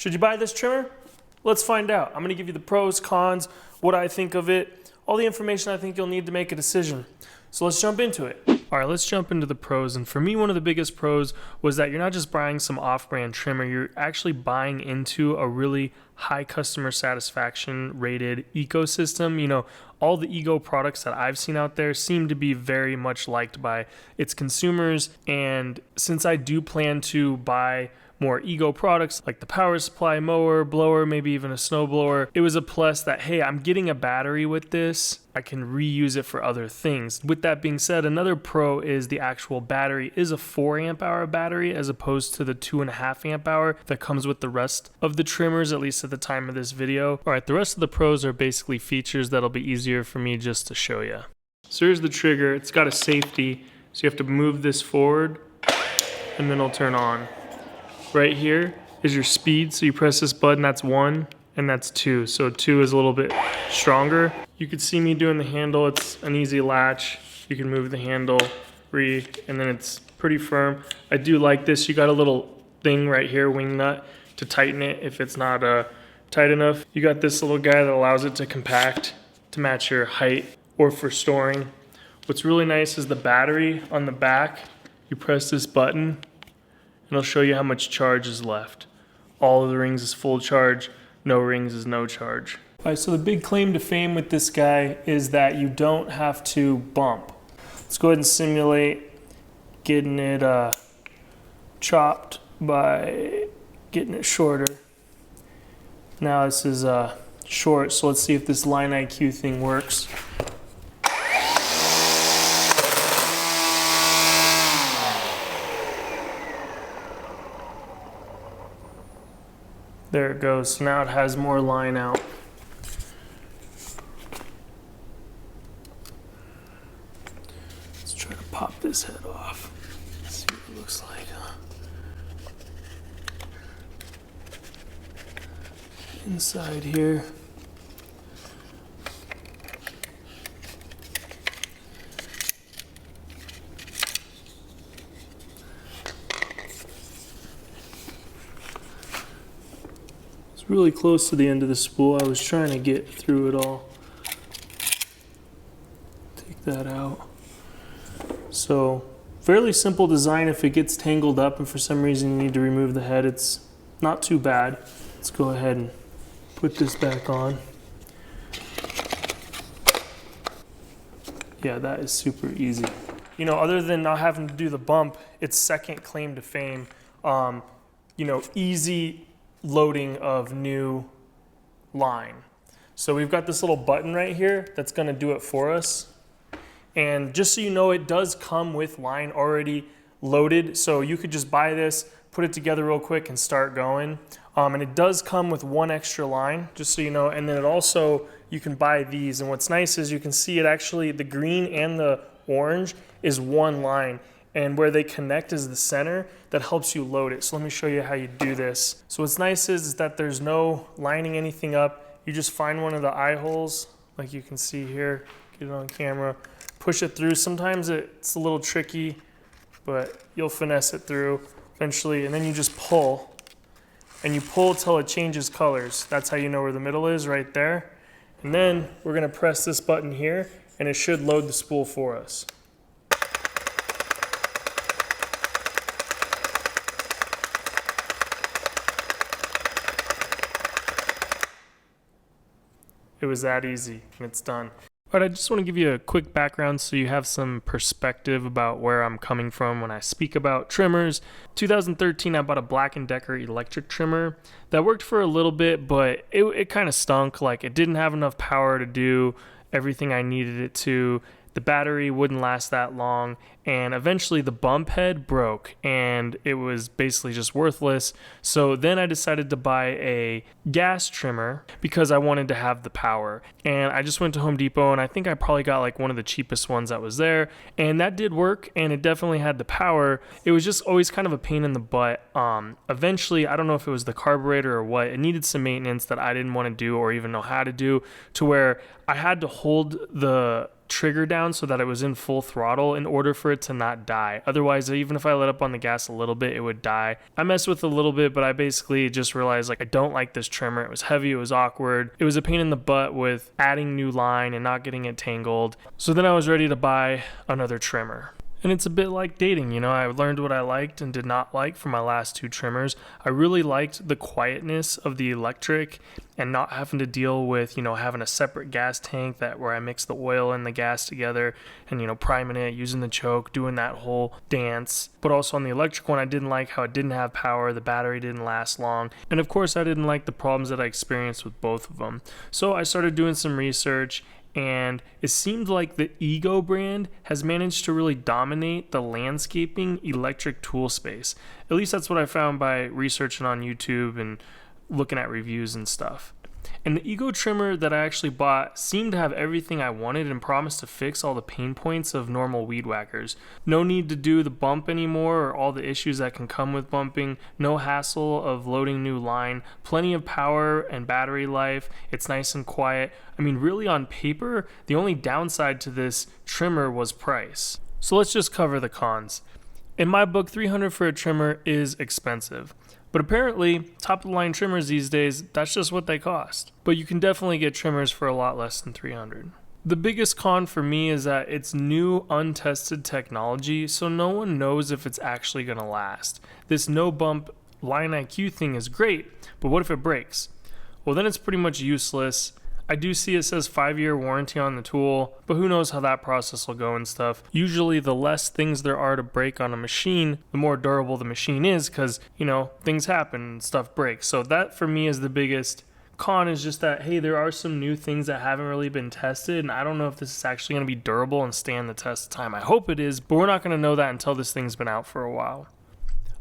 Should you buy this trimmer? Let's find out. I'm gonna give you the pros, cons, what I think of it, all the information I think you'll need to make a decision. So let's jump into it. All right, let's jump into the pros. And for me, one of the biggest pros was that you're not just buying some off-brand trimmer, you're actually buying into a really high customer satisfaction rated ecosystem. You know, all the Ego products that I've seen out there seem to be very much liked by its consumers. And since I do plan to buy more Ego products like the power supply, mower, blower, maybe even a snow blower, it was a plus that, hey, I'm getting a battery with this. I can reuse it for other things. With that being said, another pro is the actual battery is a 4 amp hour battery as opposed to the 2.5 amp hour that comes with the rest of the trimmers, at least at the time of this video. All right, the rest of the pros are basically features that'll be easier for me just to show you. So here's the trigger. It's got a safety, so you have to move this forward and then it'll turn on. Right here is your speed, so you press this button, that's 1 and that's 2. So 2 is a little bit stronger. You can see me doing the handle. It's an easy latch. You can move the handle free and then it's pretty firm. I do like this. You got a little thing right here, wing nut, to tighten it if it's not tight enough. You got this little guy that allows it to compact to match your height or for storing. What's really nice is the battery on the back. You press this button, it'll show you how much charge is left. All of the rings is full charge, no rings is no charge. All right, so the big claim to fame with this guy is that you don't have to bump. Let's go ahead and simulate getting it chopped by getting it shorter. Now this is short, so let's see if this Line IQ thing works. There it goes. So now it has more line out. Let's try to pop this head off. See what it looks like, inside here. Really close to the end of the spool. I was trying to get through it all. Take that out. So fairly simple design. If it gets tangled up and for some reason you need to remove the head, it's not too bad. Let's go ahead and put this back on. Yeah, that is super easy. You know, other than not having to do the bump, its second claim to fame, you know, easy loading of new line. So we've got this little button right here that's going to do it for us. And just so you know, it does come with line already loaded. So you could just buy this, put it together real quick and start going. And it does come with 1 extra line, just so you know. And then it also, you can buy these. And what's nice is you can see it actually, the green and the orange is 1 line. And where they connect is the center that helps you load it. So let me show you how you do this. So what's nice is that there's no lining anything up. You just find one of the eye holes, like you can see here, get it on camera, push it through. Sometimes it's a little tricky, but you'll finesse it through eventually. And then you just pull, and you pull till it changes colors. That's how you know where the middle is, right there. And then we're gonna press this button here, and it should load the spool for us. It was that easy, and it's done. All right, I just want to give you a quick background so you have some perspective about where I'm coming from when I speak about trimmers. 2013, I bought a Black & Decker electric trimmer that worked for a little bit, but it kind of stunk. Like, it didn't have enough power to do everything I needed it to. The battery wouldn't last that long, and eventually the bump head broke and it was basically just worthless. So then I decided to buy a gas trimmer because I wanted to have the power. And I just went to Home Depot, and I think I probably got like one of the cheapest ones that was there, and that did work, and it definitely had the power. It was just always kind of a pain in the butt. Eventually, I don't know if it was the carburetor or what, it needed some maintenance that I didn't want to do or even know how to do, to where I had to hold the trigger down so that it was in full throttle in order for it to not die. Otherwise, even if I let up on the gas a little bit, it would die. I messed with it a little bit, but I basically just realized like I don't like this trimmer. It was heavy, it was awkward, it was a pain in the butt with adding new line and not getting it tangled. So then I was ready to buy another trimmer. And it's a bit like dating, you know, I learned what I liked and did not like from my last two trimmers. I really liked the quietness of the electric and not having to deal with, you know, having a separate gas tank where I mix the oil and the gas together and, you know, priming it, using the choke, doing that whole dance. But also on the electric one, I didn't like how it didn't have power, the battery didn't last long. And of course, I didn't like the problems that I experienced with both of them. So I started doing some research, and it seemed like the Ego brand has managed to really dominate the landscaping electric tool space. At least that's what I found by researching on YouTube and looking at reviews and stuff. And the Ego trimmer that I actually bought seemed to have everything I wanted and promised to fix all the pain points of normal weed whackers. No need to do the bump anymore or all the issues that can come with bumping. No hassle of loading new line. Plenty of power and battery life. It's nice and quiet. I mean, really on paper, the only downside to this trimmer was price. So let's just cover the cons. In my book, $300 for a trimmer is expensive. But apparently, top-of-the-line trimmers these days, that's just what they cost. But you can definitely get trimmers for a lot less than $300. The biggest con for me is that it's new, untested technology, so no one knows if it's actually going to last. This no-bump Line IQ thing is great, but what if it breaks? Well, then it's pretty much useless. I do see it says 5-year warranty on the tool, but who knows how that process will go and stuff. Usually the less things there are to break on a machine, the more durable the machine is because, you know, things happen and stuff breaks. So that for me is the biggest con, is just that, hey, there are some new things that haven't really been tested, and I don't know if this is actually going to be durable and stand the test of time. I hope it is, but we're not going to know that until this thing's been out for a while.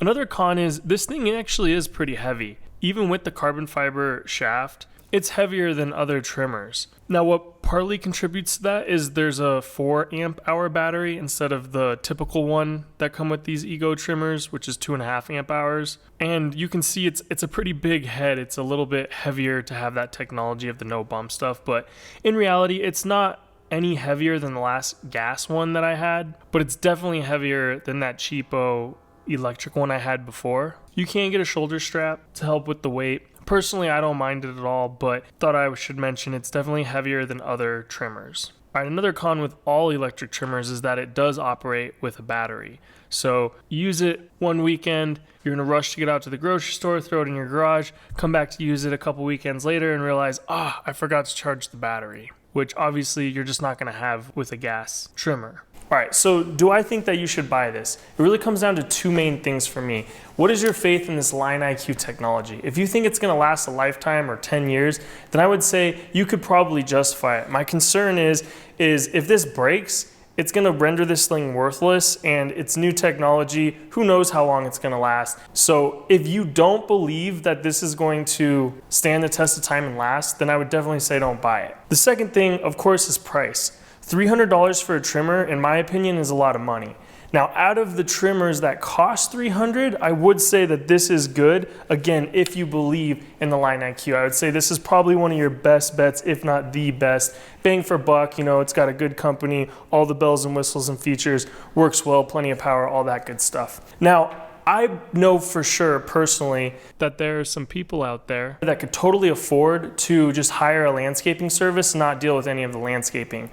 Another con is this thing actually is pretty heavy. Even with the carbon fiber shaft, it's heavier than other trimmers. Now, what partly contributes to that is there's a 4 amp hour battery instead of the typical one that come with these Ego trimmers, which is 2.5 amp hours. And you can see it's a pretty big head. It's a little bit heavier to have that technology of the no bump stuff, but in reality, it's not any heavier than the last gas one that I had, but it's definitely heavier than that cheapo electric one I had before. You can get a shoulder strap to help with the weight. Personally, I don't mind it at all, but thought I should mention it's definitely heavier than other trimmers. All right, another con with all electric trimmers is that it does operate with a battery. So you use it one weekend, you're in a rush to get out to the grocery store, throw it in your garage, come back to use it a couple weekends later and realize, I forgot to charge the battery, which obviously you're just not going to have with a gas trimmer. All right, so do I think that you should buy this? It really comes down to two main things for me. What is your faith in this Line IQ technology? If you think it's gonna last a lifetime or 10 years, then I would say you could probably justify it. My concern is if this breaks, it's gonna render this thing worthless, and it's new technology, who knows how long it's gonna last. So if you don't believe that this is going to stand the test of time and last, then I would definitely say don't buy it. The second thing, of course, is price. $300 for a trimmer, in my opinion, is a lot of money. Now, out of the trimmers that cost $300, I would say that this is good. Again, if you believe in the Line IQ, I would say this is probably one of your best bets, if not the best. Bang for buck, you know, it's got a good company, all the bells and whistles and features, works well, plenty of power, all that good stuff. Now, I know for sure personally that there are some people out there that could totally afford to just hire a landscaping service and not deal with any of the landscaping.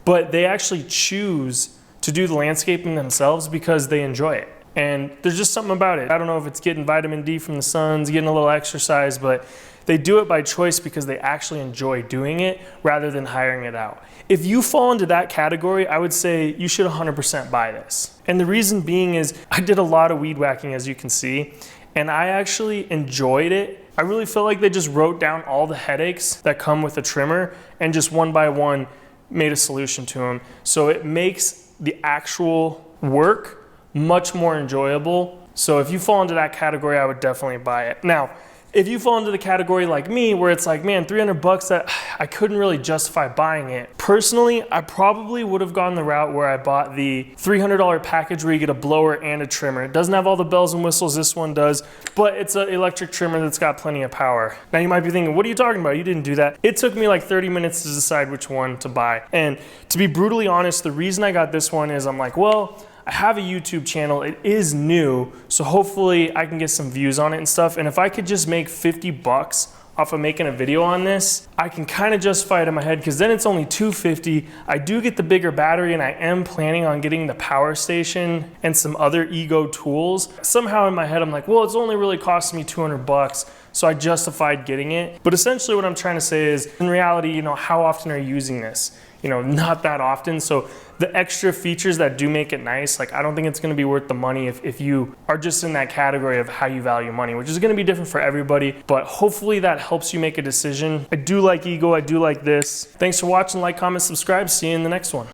But they actually choose to do the landscaping themselves because they enjoy it. And there's just something about it. I don't know if it's getting vitamin D from the sun, getting a little exercise, but they do it by choice because they actually enjoy doing it rather than hiring it out. If you fall into that category, I would say you should 100% buy this. And the reason being is I did a lot of weed whacking, as you can see, and I actually enjoyed it. I really feel like they just wrote down all the headaches that come with a trimmer and just one by one made a solution to them. So it makes the actual work much more enjoyable. So if you fall into that category, I would definitely buy it. Now, If you fall into the category like me, where it's like, man, 300 bucks, that I couldn't really justify buying it. Personally, I probably would have gone the route where I bought the $300 package where you get a blower and a trimmer. It doesn't have all the bells and whistles this one does, but it's an electric trimmer that's got plenty of power. Now you might be thinking, what are you talking about? You didn't do that. It took me like 30 minutes to decide which one to buy. And to be brutally honest, the reason I got this one is I'm like, well, I have a YouTube channel, it is new, so hopefully I can get some views on it and stuff. And if I could just make 50 bucks off of making a video on this, I can kind of justify it in my head, because then it's only $250. I do get the bigger battery, and I am planning on getting the power station and some other Ego tools. Somehow in my head, I'm like, well, it's only really costing me 200 bucks. So I justified getting it. But essentially what I'm trying to say is, in reality, you know, how often are you using this? You know, not that often. So the extra features that do make it nice, like I don't think it's gonna be worth the money if you are just in that category of how you value money, which is gonna be different for everybody, but hopefully that helps you make a decision. I do like Ego, I do like this. Thanks for watching, like, comment, subscribe. See you in the next one.